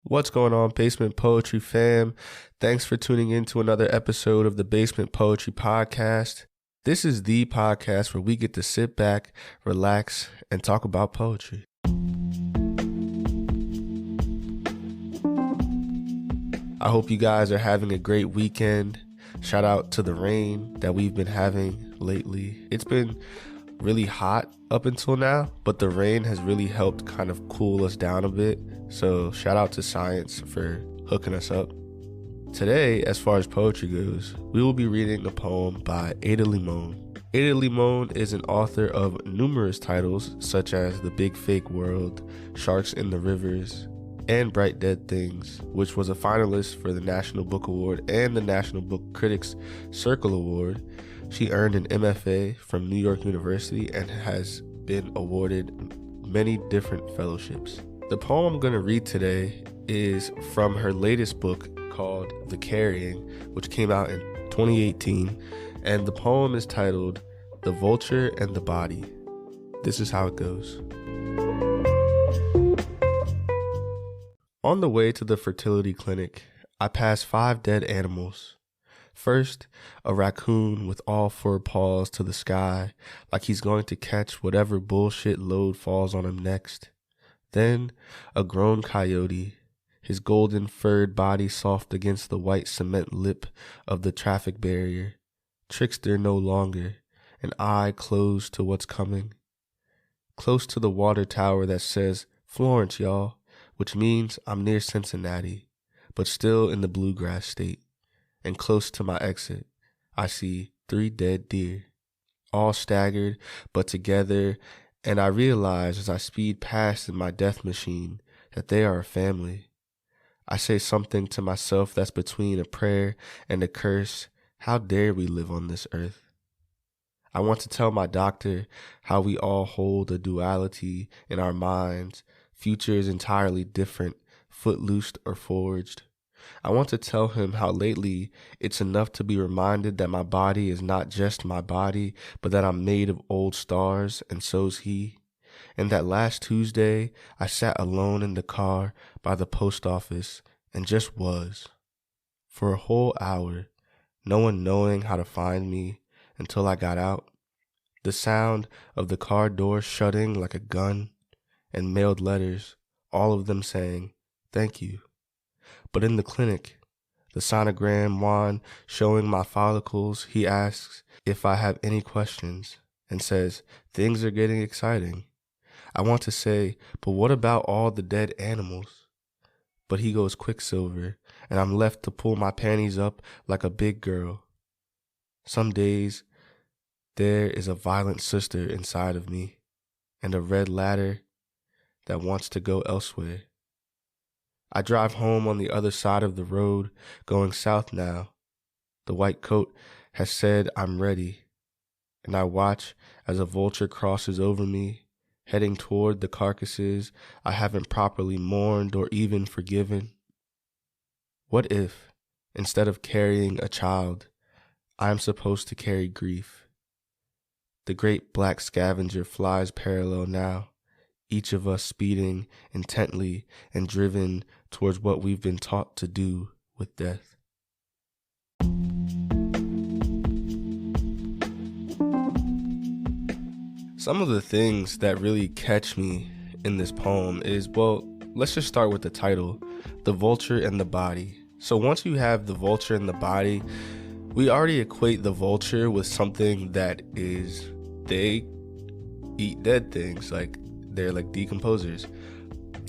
What's going on, Basement Poetry fam? Thanks for tuning in to another episode of the Basement Poetry Podcast. This is the podcast where we get to sit back, relax, and talk about poetry. I hope you guys are having a great weekend. Shout out to the rain that we've been having lately. It's been really hot up until now, but the rain has really helped kind of cool us down a bit. So shout out to science for hooking us up. Today, as far as poetry goes, we will be reading a poem by Limón. Limón is an author of numerous titles such as The Big Fake World, Sharks in the Rivers, and Bright Dead Things, which was a finalist for the National Book Award and the National Book Critics Circle Award. She earned an MFA from New York University and has been awarded many different fellowships. The poem I'm going to read today is from her latest book called The Carrying, which came out in 2018, and the poem is titled The Vulture and the Body. This is how it goes. On the way to the fertility clinic, I passed 5 dead animals. First, a raccoon with all 4 paws to the sky, like he's going to catch whatever bullshit load falls on him next. Then, a grown coyote, his golden furred body soft against the white cement lip of the traffic barrier. Trickster no longer, an eye closed to what's coming. Close to the water tower that says, Florence, y'all, which means I'm near Cincinnati, but still in the bluegrass state. And close to my exit, I see 3 dead deer, all staggered but together, and I realize as I speed past in my death machine that they are a family. I say something to myself that's between a prayer and a curse. How dare we live on this earth? I want to tell my doctor how we all hold a duality in our minds, futures entirely different, footloosed or forged. I want to tell him how lately it's enough to be reminded that my body is not just my body, but that I'm made of old stars, and so's he. And that last Tuesday, I sat alone in the car by the post office and just was. For a whole hour, no one knowing how to find me until I got out. The sound of the car door shutting like a gun, and mailed letters, all of them saying, thank you. But in the clinic, the sonogram wand showing my follicles, he asks if I have any questions and says, things are getting exciting. I want to say, but what about all the dead animals? But he goes quicksilver, and I'm left to pull my panties up like a big girl. Some days, there is a violent sister inside of me, and a red ladder that wants to go elsewhere. I drive home on the other side of the road, going south now. The white coat has said I'm ready, and I watch as a vulture crosses over me, heading toward the carcasses I haven't properly mourned or even forgiven. What if, instead of carrying a child, I'm supposed to carry grief? The great black scavenger flies parallel now, each of us speeding intently and driven towards what we've been taught to do with death. Some of the things that really catch me in this poem is, well, let's just start with the title, The Vulture and the Body. So once you have the vulture and the body, we already equate the vulture with something that is, they eat dead things, like they're like decomposers.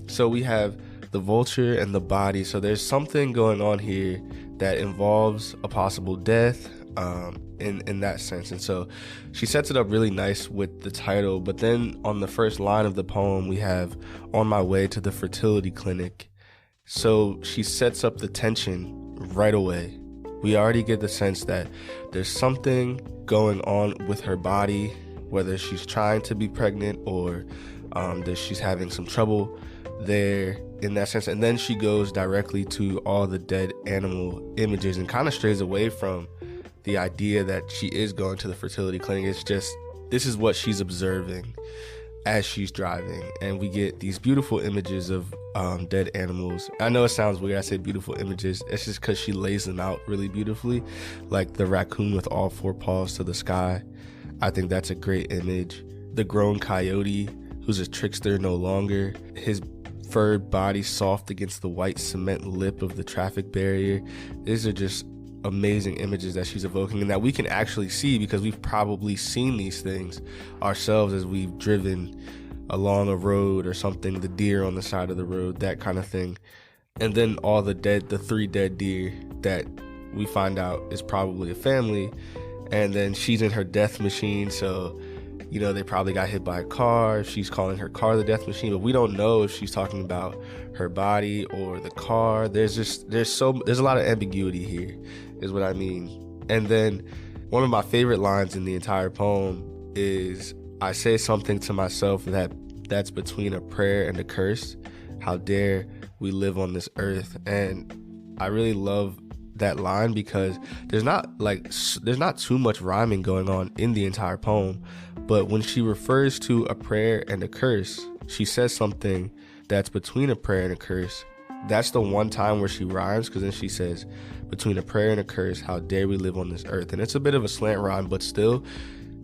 So we have the vulture and the body. So there's something going on here that involves a possible death in that sense. And so she sets it up really nice with the title. But then on the first line of the poem, we have on my way to the fertility clinic. So she sets up the tension right away. We already get the sense that there's something going on with her body, whether she's trying to be pregnant or that she's having some trouble there in that sense. And then she goes directly to all the dead animal images and kind of strays away from the idea that she is going to the fertility clinic. It's just, this is what she's observing. as she's driving, and we get these beautiful images of dead animals. I know it sounds weird I say beautiful images. It's just because she lays them out really beautifully, like the raccoon with all four paws to the sky. I think that's a great image. The grown coyote, who's a trickster no longer, his furred body soft against the white cement lip of the traffic barrier. These are just amazing images that she's evoking and that we can actually see because we've probably seen these things ourselves as we've driven along a road or something, the deer on the side of the road, that kind of thing. And then all the 3 dead deer that we find out is probably a family. And then she's in her death machine, so they probably got hit by a car. She's calling her car the death machine, but we don't know if she's talking about her body or the car. There's a lot of ambiguity here, is what I mean. And then one of my favorite lines in the entire poem is, I say something to myself that's between a prayer and a curse. How dare we live on this earth? And I really love that line because there's not too much rhyming going on in the entire poem, but when she refers to a prayer and a curse, she says something that's between a prayer and a curse. That's the one time where she rhymes, because then she says, between a prayer and a curse, how dare we live on this earth? And it's a bit of a slant rhyme, but still,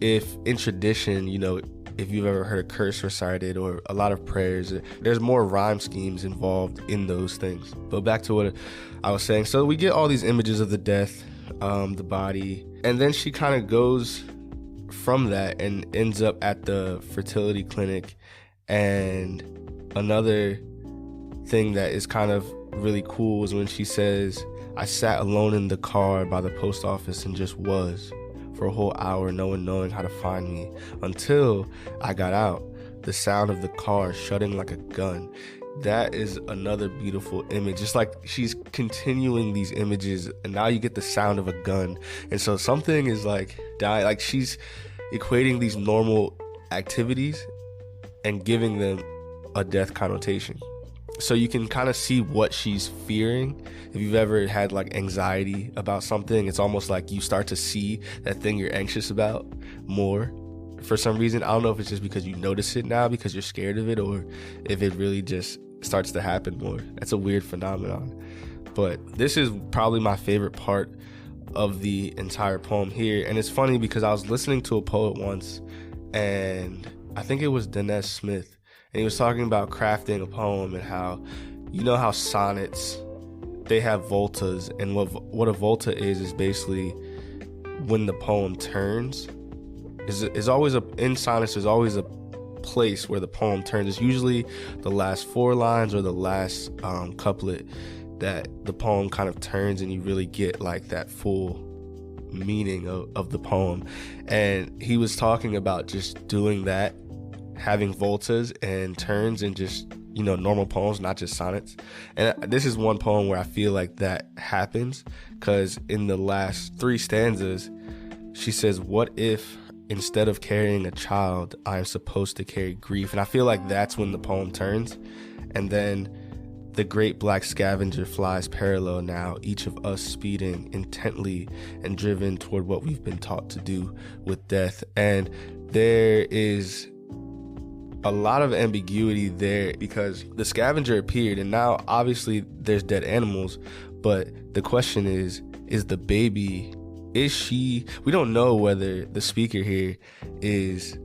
if in tradition, if you've ever heard a curse recited or a lot of prayers, there's more rhyme schemes involved in those things. But back to what I was saying. So we get all these images of the death, the body, and then she kind of goes from that and ends up at the fertility clinic. And another thing that is kind of really cool is when she says, I sat alone in the car by the post office and just was for a whole hour, no one knowing how to find me, until I got out, the sound of the car shutting like a gun. That is another beautiful image. It's like she's continuing these images, and now you get the sound of a gun. And so something is like dying, like she's equating these normal activities and giving them a death connotation. So you can kind of see what she's fearing. If you've ever had like anxiety about something, it's almost like you start to see that thing you're anxious about more for some reason. I don't know if it's just because you notice it now because you're scared of it, or if it really just starts to happen more. That's a weird phenomenon. But this is probably my favorite part of the entire poem here. And it's funny because I was listening to a poet once, and I think it was Dinesh Smith, and he was talking about crafting a poem and how, how sonnets, they have voltas, and what a volta is basically when the poem turns. Is always in sonnets, there's always a place where the poem turns. It's usually the last 4 lines or the last couplet that the poem kind of turns, and you really get like that full meaning of the poem. And he was talking about just doing that, having voltas and turns and just, normal poems, not just sonnets. And this is one poem where I feel like that happens, because in the last 3 stanzas, she says, what if instead of carrying a child, I am supposed to carry grief? And I feel like that's when the poem turns. And then the great black scavenger flies parallel now, each of us speeding intently and driven toward what we've been taught to do with death. And there is a lot of ambiguity there, because the scavenger appeared, and now obviously there's dead animals, but the question is the baby, we don't know whether the speaker here is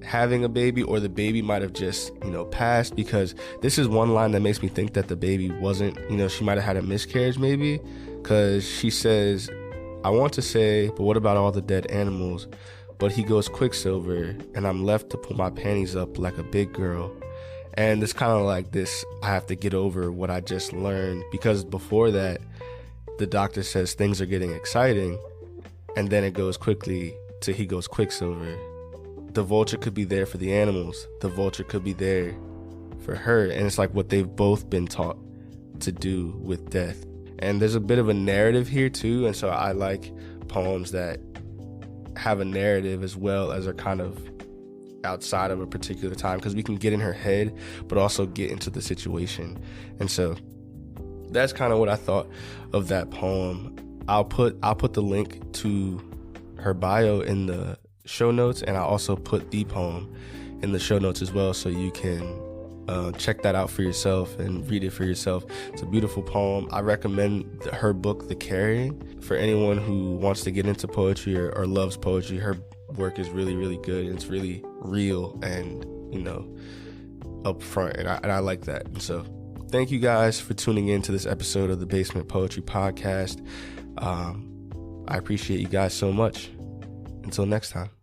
having a baby or the baby might have just, passed, because this is one line that makes me think that the baby wasn't, she might have had a miscarriage maybe, because she says, I want to say, but what about all the dead animals? But he goes Quicksilver, and I'm left to pull my panties up like a big girl. And it's kind of like this, I have to get over what I just learned, because before that, the doctor says things are getting exciting, and then it goes quickly to he goes Quicksilver. The vulture could be there for the animals. The vulture could be there for her. And it's like what they've both been taught to do with death. And there's a bit of a narrative here too. And so I like poems that have a narrative as well as are kind of outside of a particular time, because we can get in her head but also get into the situation. And so that's kind of what I thought of that poem. I'll put the link to her bio in the show notes, and I'll also put the poem in the show notes as well, so you can check that out for yourself and read it for yourself. It's a beautiful poem. I recommend her book, The Carrying, for anyone who wants to get into poetry or loves poetry. Her work is really, really good, and it's really real and, up front, and I like that. And so thank you guys for tuning in to this episode of the Basement Poetry Podcast. I appreciate you guys so much. Until next time.